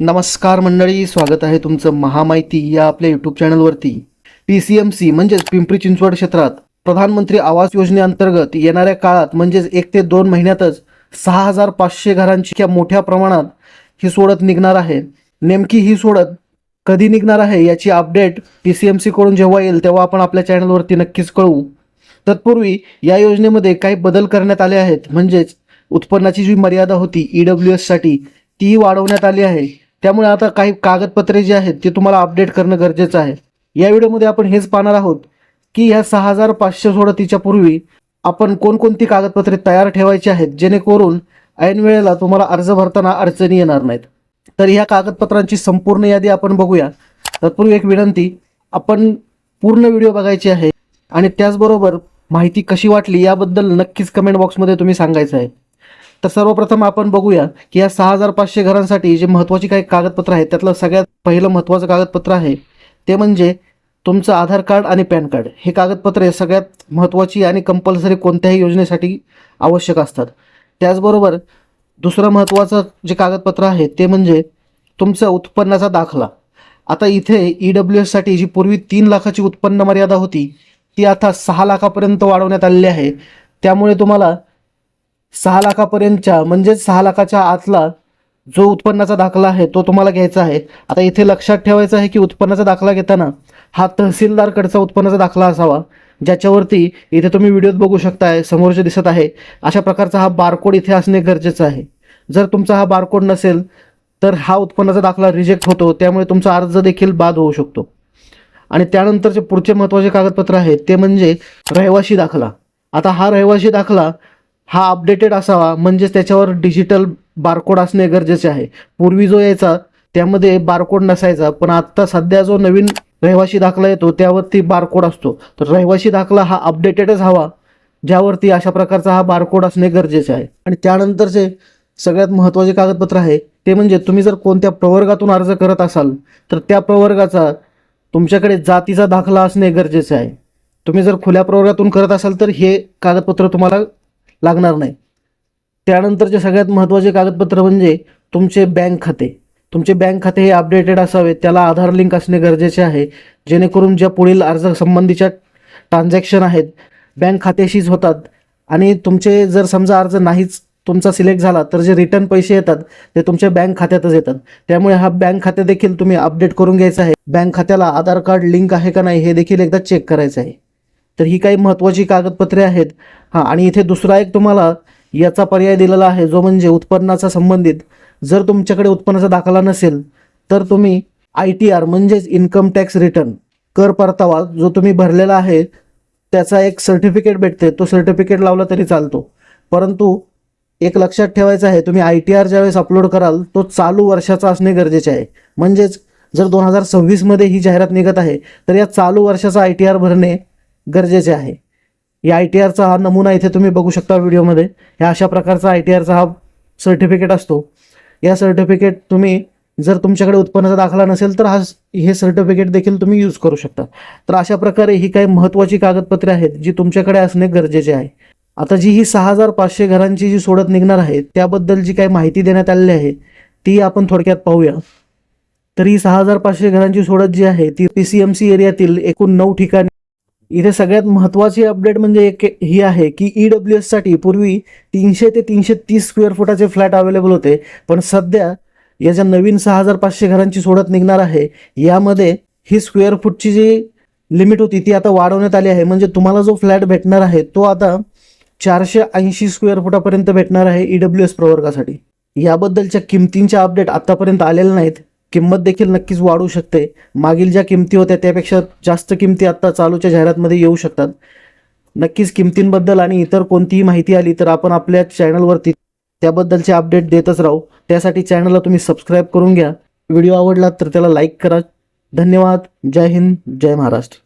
नमस्कार मंडळी, स्वागत आहे तुमचं महामाहिती या आपल्या यूट्यूब चॅनलवरती. PCMC म्हणजेच पिंपरी चिंचवड क्षेत्रात प्रधानमंत्री आवास योजनेअंतर्गत येणाऱ्या काळात म्हणजेच 1 ते 2 महिन्यातच 6500 घरांची मोठ्या प्रमाणात ही सोडत निघणार आहे. नेमकी ही सोडत कधी निघणार आहे याची अपडेट PCMC कडून जेव्हा येईल तेव्हा आपण आपल्या चॅनलवरती नक्कीच कळवू. तत्पूर्वी या योजनेमध्ये काही बदल करण्यात आले आहेत. म्हणजेच उत्पन्नाची जी मर्यादा होती EWS साठी ती वाढवण्यात आली आहे. त्यामुळे आता काही कागदपत्रे जी आहेत ते तुम्हाला अपडेट करणं गरजेचं आहे. या व्हिडिओमध्ये आपण हेच पाहणार आहोत की ह्या 6500 सोडतीच्या पूर्वी आपण कोणकोणती कागदपत्रे तयार ठेवायची आहेत जेणेकरून ऐन वेळेला तुम्हाला अर्ज भरताना अडचणी येणार नाहीत. तर ह्या कागदपत्रांची संपूर्ण यादी आपण बघूया. तत्पूर्वी एक विनंती, आपण पूर्ण व्हिडिओ बघायची आहे आणि त्याचबरोबर माहिती कशी वाटली याबद्दल नक्कीच कमेंट बॉक्समध्ये तुम्ही सांगायचं आहे. तर सर्वप्रथम आपण बघूया की या 6500 घरांसाठी जे महत्त्वाची काही कागदपत्र आहेत त्यातलं सगळ्यात पहिलं महत्त्वाचं कागदपत्र आहे ते म्हणजे तुमचं आधार कार्ड आणि पॅन कार्ड. हे कागदपत्रे सगळ्यात महत्त्वाची आणि कंपल्सरी कोणत्याही योजनेसाठी आवश्यक असतात. त्याचबरोबर दुसरं महत्त्वाचं जे कागदपत्र आहे ते म्हणजे तुमचा उत्पन्नाचा दाखला. आता इथे EWS साठी जी पूर्वी 3 लाखाची उत्पन्न मर्यादा होती ती आता 6 लाखापर्यंत वाढवण्यात आलेली आहे. त्यामुळे तुम्हाला 6 लाखापर्यंतच्या म्हणजेच 6 लाखाच्या आतला जो उत्पन्नाचा दाखला आहे तो तुम्हाला घ्यायचा आहे. आता इथे लक्षात ठेवायचं आहे की उत्पन्नाचा दाखला घेताना हा तहसीलदारकडचा उत्पन्नाचा दाखला असावा, ज्याच्यावरती इथे तुम्ही व्हिडिओत बघू शकताय समोर जे दिसत आहे अशा प्रकारचा हा बारकोड इथे असणे गरजेचं आहे. जर तुमचा हा बारकोड नसेल तर हा उत्पन्नाचा दाखला रिजेक्ट होतो, त्यामुळे तुमचा अर्ज देखील बाद होऊ शकतो. आणि त्यानंतरचे पुढचे महत्त्वाचे कागदपत्र आहे ते म्हणजे रहिवासी दाखला. आता हा रहिवासी दाखला हा अपडेटेड असावा, म्हणजेच त्याच्यावर डिजिटल बारकोड असणे गरजेचे आहे. पूर्वी जो यायचा त्यामध्ये बारकोड नसायचा, पण आत्ता सध्या जो नवीन रहिवासी दाखला येतो त्यावरती बारकोड असतो. तर रहिवासी दाखला हा अपडेटेडच हवा, ज्यावरती अशा प्रकारचा हा बारकोड असणे गरजेचे आहे. आणि त्यानंतरचे सगळ्यात महत्त्वाचे कागदपत्र आहे ते म्हणजे तुम्ही जर कोणत्या प्रवर्गातून अर्ज करत असाल तर त्या प्रवर्गाचा तुमच्याकडे जातीचा दाखला असणे गरजेचे आहे. तुम्ही जर खुल्या प्रवर्गातून करत असाल तर हे कागदपत्र तुम्हाला लागणार नाही. त्यानंतरचे सगळ्यात महत्त्वाचे कागदपत्र म्हणजे तुमचे बँक खाते. तुमचे बँक खाते हे अपडेटेड असावे, त्याला आधार लिंक असणे गरजेचे आहे, जेणेकरून ज्या पुढील अर्ज संबंधीच्या ट्रान्झॅक्शन आहेत बँक खात्याशीच होतात. आणि तुमचे जर समजा अर्ज नाहीच तुमचा सिलेक्ट झाला तर जे रिटर्न पैसे येतात ते तुमच्या बँक खात्यातच येतात. त्यामुळे हा बँक खाते देखील तुम्ही अपडेट करून घ्यायचा आहे. बँक खात्याला आधार कार्ड लिंक आहे का नाही हे देखील एकदा चेक करायचं आहे. तर ही काही महत्त्वाची कागदपत्रे आहेत. आणि इथे दुसरा एक तुम्हाला याचा पर्याय दिलेला आहे जो म्हणजे उत्पन्नाचा संबंधित. जर तुमच्याकडे उत्पन्नाचा दाखला नसेल तर तुम्ही ITR म्हणजेच इन्कम टॅक्स रिटर्न, कर परतावा जो तुम्ही भरलेला आहे त्याचा एक सर्टिफिकेट भेटते, तो सर्टिफिकेट लावला तरी चालतो. परंतु एक लक्षात ठेवायचं आहे, तुम्ही ITR ज्यावेळेस अपलोड कराल तो चालू वर्षाचा असणे गरजेचे आहे. म्हणजेच जर 2026 मध्ये ही जाहिरात निघत आहे तर या चालू वर्षाचा ITR भरणे गरजेचे आहे. या ITRचा हा नमुना इथे तुम्ही बघू शकता व्हिडिओमध्ये. ह्या अशा प्रकारचा ITRचा हा सर्टिफिकेट असतो. या सर्टिफिकेट तुम्ही जर तुमच्याकडे उत्पन्नाचा दाखला नसेल तर हे सर्टिफिकेट देखील तुम्ही यूज करू शकता. तर अशा प्रकारे ही काही महत्त्वाची कागदपत्रे आहेत जी तुमच्याकडे असणे गरजेचे आहे. आता जी ही 6500 घरांची जी सोडत निघणार आहे त्याबद्दल जी काही माहिती देण्यात आलेली आहे ती आपण थोडक्यात पाहूया. तर ही 6500 घरांची सोडत जी आहे ती PCMC एरियातील एकूण 9 ठिकाणी. इथे सगळ्यात महत्त्वाची अपडेट म्हणजे एक ही आहे की EWS साठी पूर्वी 300 ते 330 स्क्वेअर फुटाचे फ्लॅट अवेलेबल होते, पण सध्या या ज्या नवीन 6500 घरांची सोडत निघणार आहे यामध्ये ही स्क्वेअर फूटची जी लिमिट होती ती आता वाढवण्यात आली आहे. म्हणजे तुम्हाला जो फ्लॅट भेटणार आहे तो आता 480 स्क्वेअर फुटापर्यंत भेटणार आहे EWS प्रवर्गासाठी. याबद्दलच्या किमतींच्या अपडेट आतापर्यंत आलेल्या नाहीत. किंमत देखील नक्कीच वाढू शकते. मागील ज्या किमती होत्या त्यापेक्षा जास्त किमती आत्ता चालूच्या जाहिरातमध्ये येऊ शकतात. नक्कीच किमतींबद्दल आणि इतर कोणतीही माहिती आली तर आपण आपल्या चॅनलवरती त्याबद्दलचे अपडेट देतच राहू. त्यासाठी चॅनलला तुम्ही सबस्क्राईब करून घ्या. व्हिडिओ आवडला तर त्याला लाईक करा. धन्यवाद. जय हिंद, जय महाराष्ट्र.